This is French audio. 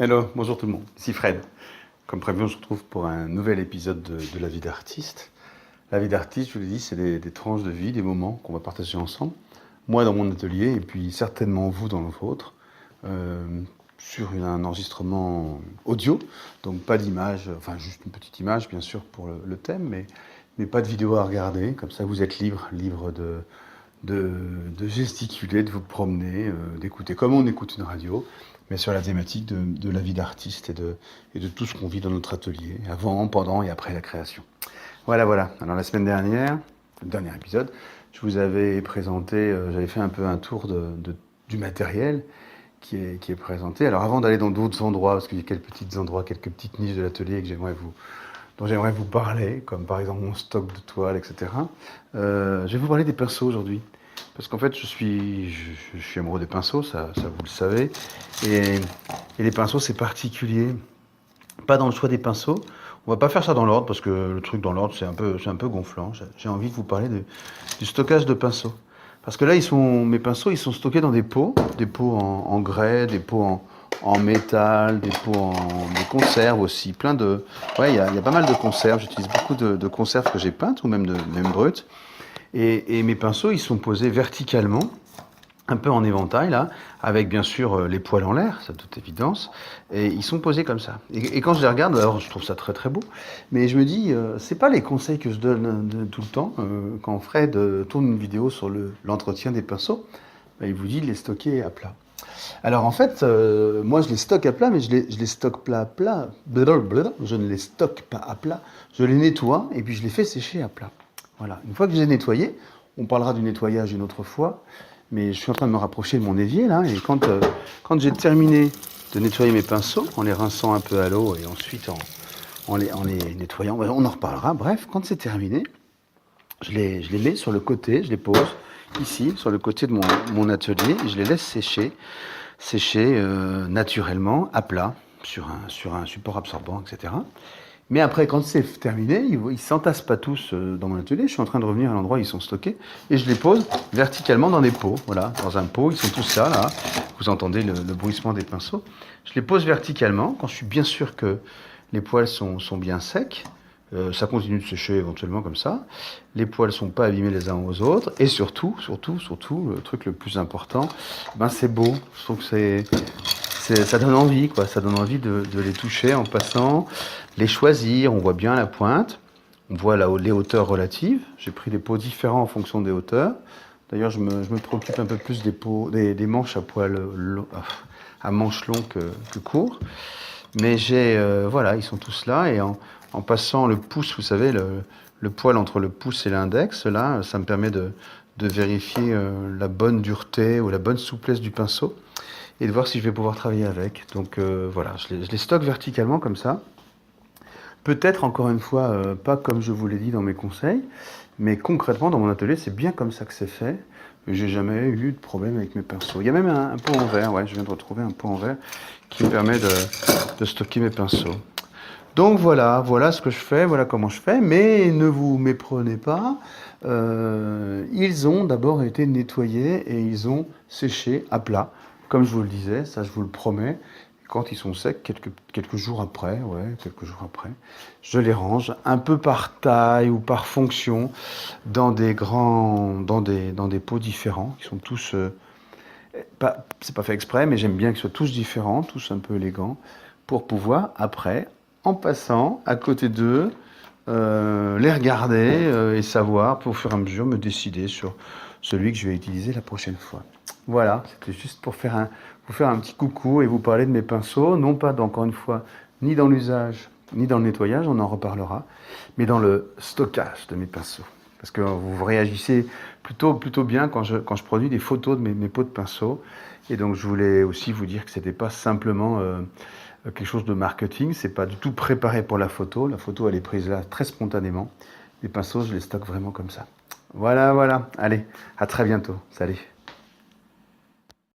Hello, bonjour tout le monde, ici Fred. Comme prévu, on se retrouve pour un nouvel épisode de La vie d'artiste. La vie d'artiste, je vous l'ai dit, c'est des tranches de vie, des moments qu'on va partager ensemble. Moi dans mon atelier et puis certainement vous dans le vôtre, sur un enregistrement audio. Donc pas d'image, enfin juste une petite image bien sûr pour le thème, mais pas de vidéo à regarder. Comme ça vous êtes libre de gesticuler, de vous promener, d'écouter comme on écoute une radio, mais sur la thématique de la vie d'artiste et de tout ce qu'on vit dans notre atelier, avant, pendant et après la création. Voilà. Alors la semaine dernière, le dernier épisode, je vous avais présenté, j'avais fait un peu un tour du matériel qui est présenté. Alors avant d'aller dans d'autres endroits, parce qu'il y a quelques petites niches de l'atelier dont j'aimerais vous parler, comme par exemple mon stock de toiles, etc. Je vais vous parler des pinceaux aujourd'hui. Parce qu'en fait, je suis amoureux des pinceaux, ça vous le savez. Et les pinceaux, c'est particulier. Pas dans le choix des pinceaux. On va pas faire ça dans l'ordre, parce que le truc dans l'ordre, c'est un peu gonflant. J'ai envie de vous parler du stockage de pinceaux. Parce que là, mes pinceaux, ils sont stockés dans des pots en grès, des pots en métal, des conserves aussi, il y a pas mal de conserves. J'utilise beaucoup de conserves que j'ai peintes ou même brutes. Et mes pinceaux, ils sont posés verticalement, un peu en éventail là, avec bien sûr les poils en l'air, ça de toute évidence, et ils sont posés comme ça. Et quand je les regarde, alors je trouve ça très très beau, mais je me dis, c'est pas les conseils que je donne tout le temps. Quand Fred tourne une vidéo sur l'entretien des pinceaux, il vous dit de les stocker à plat. Alors en fait, moi je les stocke à plat, mais je les stocke plat. Je ne les stocke pas à plat, je les nettoie et puis je les fais sécher à plat. Voilà, une fois que je les ai nettoyés, on parlera du nettoyage une autre fois, mais je suis en train de me rapprocher de mon évier là, et quand j'ai terminé de nettoyer mes pinceaux, en les rinçant un peu à l'eau et ensuite en les nettoyant, on en reparlera, bref, quand c'est terminé, je les mets sur le côté, je les pose ici, sur le côté de mon atelier, et je les laisse sécher naturellement, à plat, sur un support absorbant, etc. Mais après, quand c'est terminé, ils ne s'entassent pas tous dans mon atelier. Je suis en train de revenir à l'endroit où ils sont stockés. Et je les pose verticalement dans des pots. Voilà, dans un pot, ils sont tous là. Vous entendez le bruissement des pinceaux. Je les pose verticalement quand je suis bien sûr que les poils sont bien secs. Ça continue de sécher éventuellement comme ça. Les poils ne sont pas abîmés les uns aux autres. Et surtout, le truc le plus important, c'est beau. Je trouve que ça donne envie, quoi. Ça donne envie de les toucher en passant, les choisir. On voit bien la pointe, on voit les hauteurs relatives. J'ai pris des pots différents en fonction des hauteurs. D'ailleurs, je me préoccupe un peu plus des manches à poils à manches longs que courts. Mais ils sont tous là et en passant le pouce, vous savez, le poil entre le pouce et l'index, là, ça me permet de vérifier la bonne dureté ou la bonne souplesse du pinceau et de voir si je vais pouvoir travailler avec. Donc je les stocke verticalement comme ça. Peut-être encore une fois, pas comme je vous l'ai dit dans mes conseils, mais concrètement dans mon atelier, c'est bien comme ça que c'est fait. J'ai jamais eu de problème avec mes pinceaux. Il y a même un pot en verre, je viens de retrouver un pot en verre qui me permet de stocker mes pinceaux. Donc voilà ce que je fais, voilà comment je fais, mais ne vous méprenez pas, ils ont d'abord été nettoyés et ils ont séché à plat, comme je vous le disais, ça je vous le promets. Quand ils sont secs, quelques jours après, je les range un peu par taille ou par fonction dans des pots différents, qui sont tous, c'est pas fait exprès, mais j'aime bien qu'ils soient tous différents, tous un peu élégants, pour pouvoir après, en passant à côté d'eux, les regarder et savoir, au fur et à mesure, me décider sur celui que je vais utiliser la prochaine fois. Voilà, c'était juste pour vous faire un petit coucou et vous parler de mes pinceaux, non pas, encore une fois, ni dans l'usage, ni dans le nettoyage, on en reparlera, mais dans le stockage de mes pinceaux. Parce que vous réagissez plutôt bien quand je produis des photos de mes pots de pinceaux. Et donc je voulais aussi vous dire que c'était pas simplement quelque chose de marketing, c'est pas du tout préparé pour la photo. La photo elle est prise là très spontanément. Les pinceaux, je les stocke vraiment comme ça. Voilà. Allez, à très bientôt. Salut.